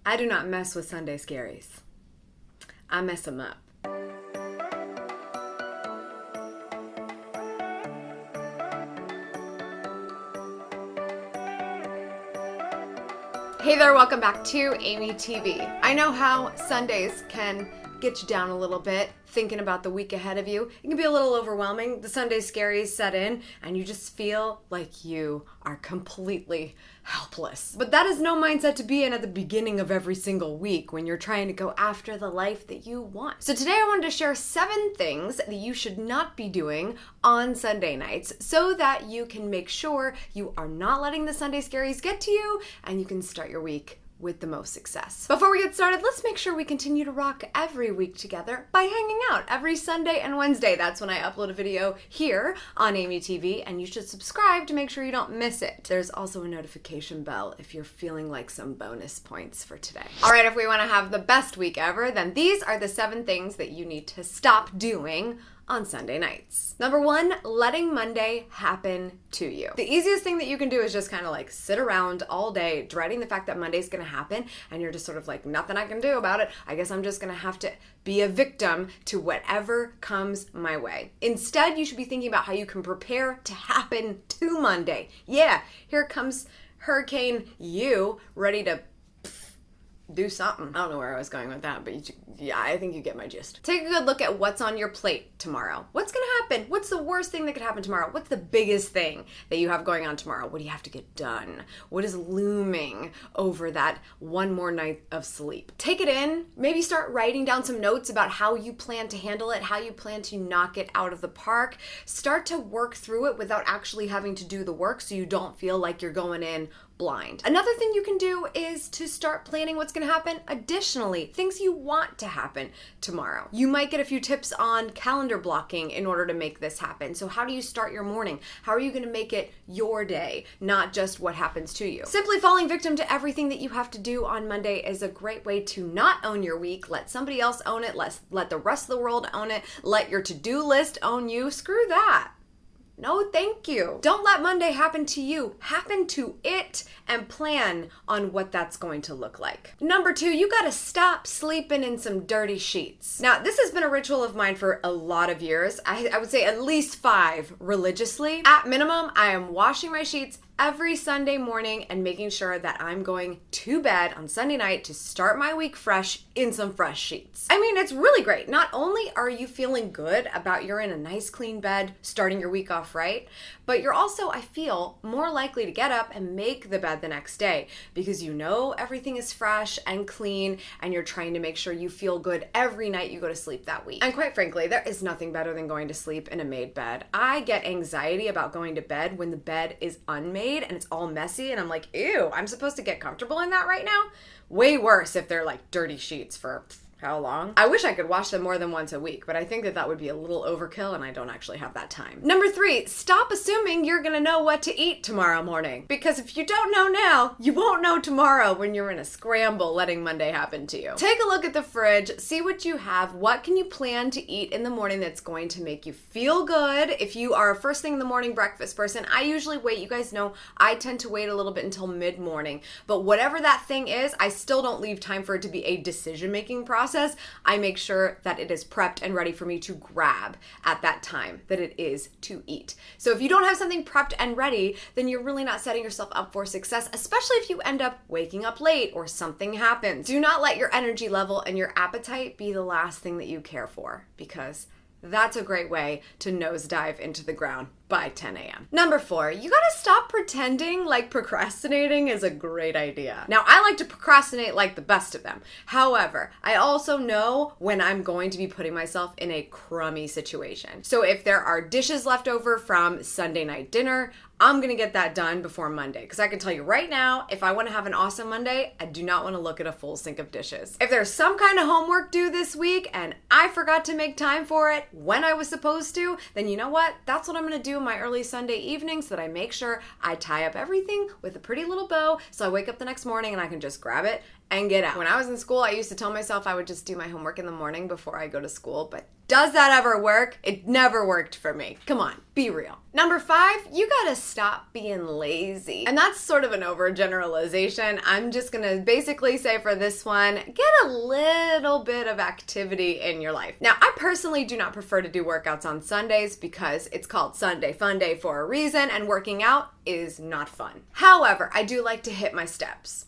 I do not mess with Sunday scaries. I mess them up. Hey there, welcome back to Amy TV. I know how Sundays can get you down a little bit, thinking about the week ahead of you. It can be a little overwhelming. The Sunday scaries set in and you just feel like you are completely helpless. But that is no mindset to be in at the beginning of every single week when you're trying to go after the life that you want. So today I wanted to share 7 things that you should not be doing on Sunday nights so that you can make sure you are not letting the Sunday scaries get to you and you can start your week with the most success. Before we get started, let's make sure we continue to rock every week together by hanging out every Sunday and Wednesday. That's when I upload a video here on Amy TV, and you should subscribe to make sure you don't miss it. There's also a notification bell if you're feeling like some bonus points for today. All right, if we want to have the best week ever, then these are the 7 things that you need to stop doing on Sunday nights. Number 1, letting Monday happen to you. The easiest thing that you can do is just kind of like sit around all day dreading the fact that Monday's gonna happen and you're just sort of like, nothing I can do about it. I guess I'm just gonna have to be a victim to whatever comes my way. Instead, you should be thinking about how you can prepare to happen to Monday. Yeah, here comes Hurricane You, ready to do something. I don't know where I was going with that, but yeah, I think you get my gist. Take a good look at what's on your plate tomorrow. What's gonna happen? What's the worst thing that could happen tomorrow? What's the biggest thing that you have going on tomorrow? What do you have to get done? What is looming over that one more night of sleep? Take it in. Maybe start writing down some notes about how you plan to handle it, how you plan to knock it out of the park. Start to work through it without actually having to do the work so you don't feel like you're going in blind. Another thing you can do is to start planning what's going to happen additionally, things you want to happen tomorrow. You might get a few tips on calendar blocking in order to make this happen. So how do you start your morning? How are you going to make it your day, not just what happens to you? Simply falling victim to everything that you have to do on Monday is a great way to not own your week. Let somebody else own it. Let the rest of the world own it. Let your to-do list own you. Screw that. No, thank you. Don't let Monday happen to you. Happen to it and plan on what that's going to look like. Number 2, you gotta stop sleeping in some dirty sheets. Now, this has been a ritual of mine for a lot of years. I would say at least 5 religiously. At minimum, I am washing my sheets every Sunday morning and making sure that I'm going to bed on Sunday night to start my week fresh in some fresh sheets. I mean, it's really great. Not only are you feeling good about you're in a nice clean bed, starting your week off right, but you're also, I feel, more likely to get up and make the bed the next day because you know everything is fresh and clean and you're trying to make sure you feel good every night you go to sleep that week. And quite frankly, there is nothing better than going to sleep in a made bed. I get anxiety about going to bed when the bed is unmade and it's all messy and I'm like, ew, I'm supposed to get comfortable in that right now? Way worse if they're like dirty sheets for how long? I wish I could wash them more than once a week, but I think that would be a little overkill and I don't actually have that time. Number 3, stop assuming you're gonna know what to eat tomorrow morning. Because if you don't know now, you won't know tomorrow when you're in a scramble letting Monday happen to you. Take a look at the fridge, see what you have, what can you plan to eat in the morning that's going to make you feel good. If you are a first thing in the morning breakfast person, I usually wait, you guys know, I tend to wait a little bit until mid-morning. But whatever that thing is, I still don't leave time for it to be a decision-making process. I make sure that it is prepped and ready for me to grab at that time that it is to eat. So if you don't have something prepped and ready, then you're really not setting yourself up for success, especially if you end up waking up late or something happens. Do not let your energy level and your appetite be the last thing that you care for, because that's a great way to nosedive into the ground by 10 a.m. Number 4, you gotta stop pretending like procrastinating is a great idea. Now, I like to procrastinate like the best of them. However, I also know when I'm going to be putting myself in a crummy situation. So if there are dishes left over from Sunday night dinner, I'm gonna get that done before Monday, because I can tell you right now, if I wanna have an awesome Monday, I do not wanna look at a full sink of dishes. If there's some kind of homework due this week and I forgot to make time for it when I was supposed to, then you know what? That's what I'm gonna do my early Sunday evening so that I make sure I tie up everything with a pretty little bow so I wake up the next morning and I can just grab it and get out. When I was in school, I used to tell myself I would just do my homework in the morning before I go to school, but does that ever work? It never worked for me. Come on, be real. Number 5, you gotta stop being lazy. And that's sort of an overgeneralization. I'm just gonna basically say for this one, get a little bit of activity in your life. Now, I personally do not prefer to do workouts on Sundays because it's called Sunday Fun Day for a reason, and working out is not fun. However, I do like to hit my steps.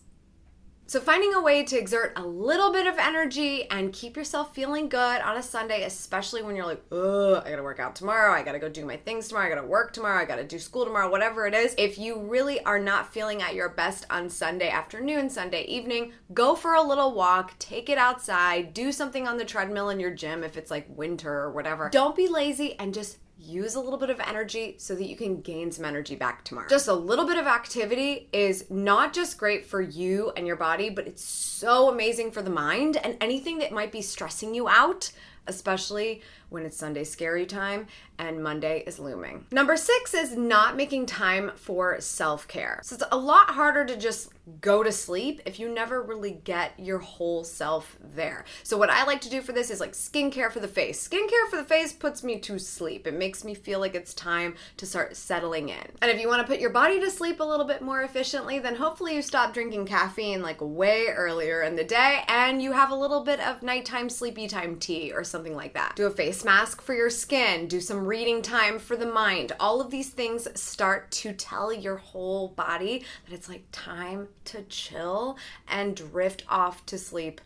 So finding a way to exert a little bit of energy and keep yourself feeling good on a Sunday, especially when you're like, ugh, I gotta work out tomorrow, I gotta go do my things tomorrow, I gotta work tomorrow, I gotta do school tomorrow, whatever it is. If you really are not feeling at your best on Sunday afternoon, Sunday evening, go for a little walk, take it outside, do something on the treadmill in your gym if it's like winter or whatever. Don't be lazy and just use a little bit of energy so that you can gain some energy back tomorrow. Just a little bit of activity is not just great for you and your body, but it's so amazing for the mind and anything that might be stressing you out, especially when it's Sunday scary time and Monday is looming. Number 6 is not making time for self-care. So it's a lot harder to just go to sleep if you never really get your whole self there. So what I like to do for this is like skincare for the face. Skincare for the face puts me to sleep. It makes me feel like it's time to start settling in. And if you want to put your body to sleep a little bit more efficiently, then hopefully you stop drinking caffeine like way earlier in the day and you have a little bit of nighttime sleepy time tea or something like that. Do a face mask for your skin, do some reading time for the mind. All of these things start to tell your whole body that it's like time to chill and drift off to sleep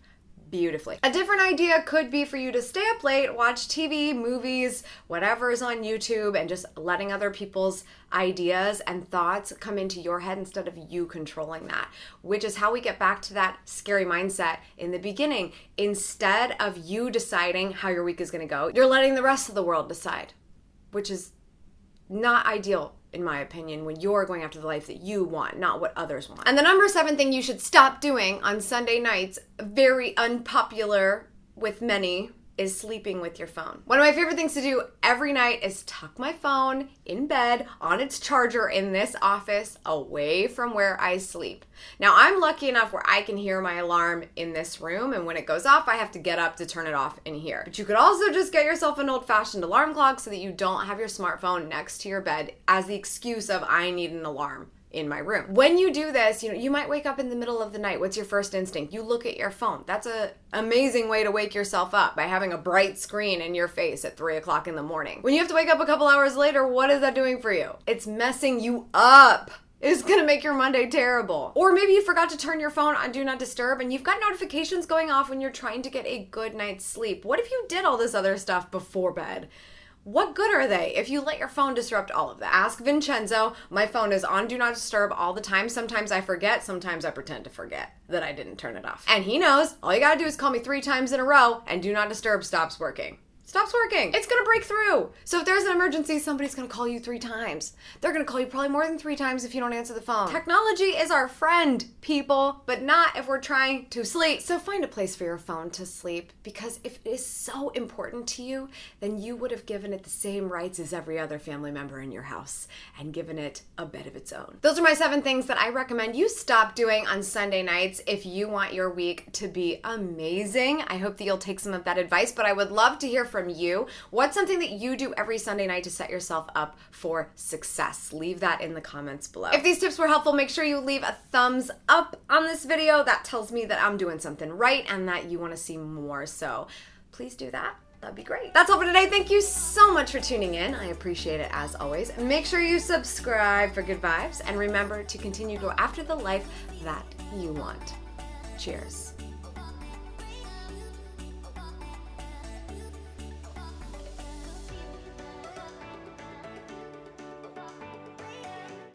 beautifully. A different idea could be for you to stay up late, watch TV, movies, whatever is on YouTube, and just letting other people's ideas and thoughts come into your head instead of you controlling that, which is how we get back to that scary mindset in the beginning. Instead of you deciding how your week is going to go, you're letting the rest of the world decide, which is not ideal, in my opinion, when you're going after the life that you want, not what others want. And the number 7 thing you should stop doing on Sunday nights, very unpopular with many, is sleeping with your phone. One of my favorite things to do every night is tuck my phone in bed on its charger in this office away from where I sleep. Now, I'm lucky enough where I can hear my alarm in this room, and when it goes off, I have to get up to turn it off in here. But you could also just get yourself an old-fashioned alarm clock so that you don't have your smartphone next to your bed as the excuse of I need an alarm in my room. When you do this, you might wake up in the middle of the night. What's your first instinct? You look at your phone. That's an amazing way to wake yourself up, by having a bright screen in your face at 3 o'clock in the morning. When you have to wake up a couple hours later, what is that doing for you? It's messing you up. It's gonna make your Monday terrible. Or maybe you forgot to turn your phone on Do Not Disturb and you've got notifications going off when you're trying to get a good night's sleep. What if you did all this other stuff before bed? What good are they if you let your phone disrupt all of that? Ask Vincenzo. My phone is on Do Not Disturb all the time. Sometimes I forget. Sometimes I pretend to forget that I didn't turn it off. And he knows all you gotta do is call me 3 times in a row and Do Not Disturb stops working. Stops working. It's gonna break through. So if there's an emergency, somebody's gonna call you 3 times. They're gonna call you probably more than 3 times if you don't answer the phone. Technology is our friend, people, but not if we're trying to sleep. So find a place for your phone to sleep, because if it is so important to you, then you would have given it the same rights as every other family member in your house and given it a bed of its own. Those are my 7 things that I recommend you stop doing on Sunday nights if you want your week to be amazing. I hope that you'll take some of that advice, but I would love to hear from you. What's something that you do every Sunday night to set yourself up for success? Leave that in the comments below. If these tips were helpful, make sure you leave a thumbs up on this video. That tells me that I'm doing something right and that you want to see more. So please do that. That'd be great. That's all for today. Thank you so much for tuning in. I appreciate it as always. Make sure you subscribe for good vibes and remember to continue to go after the life that you want. Cheers.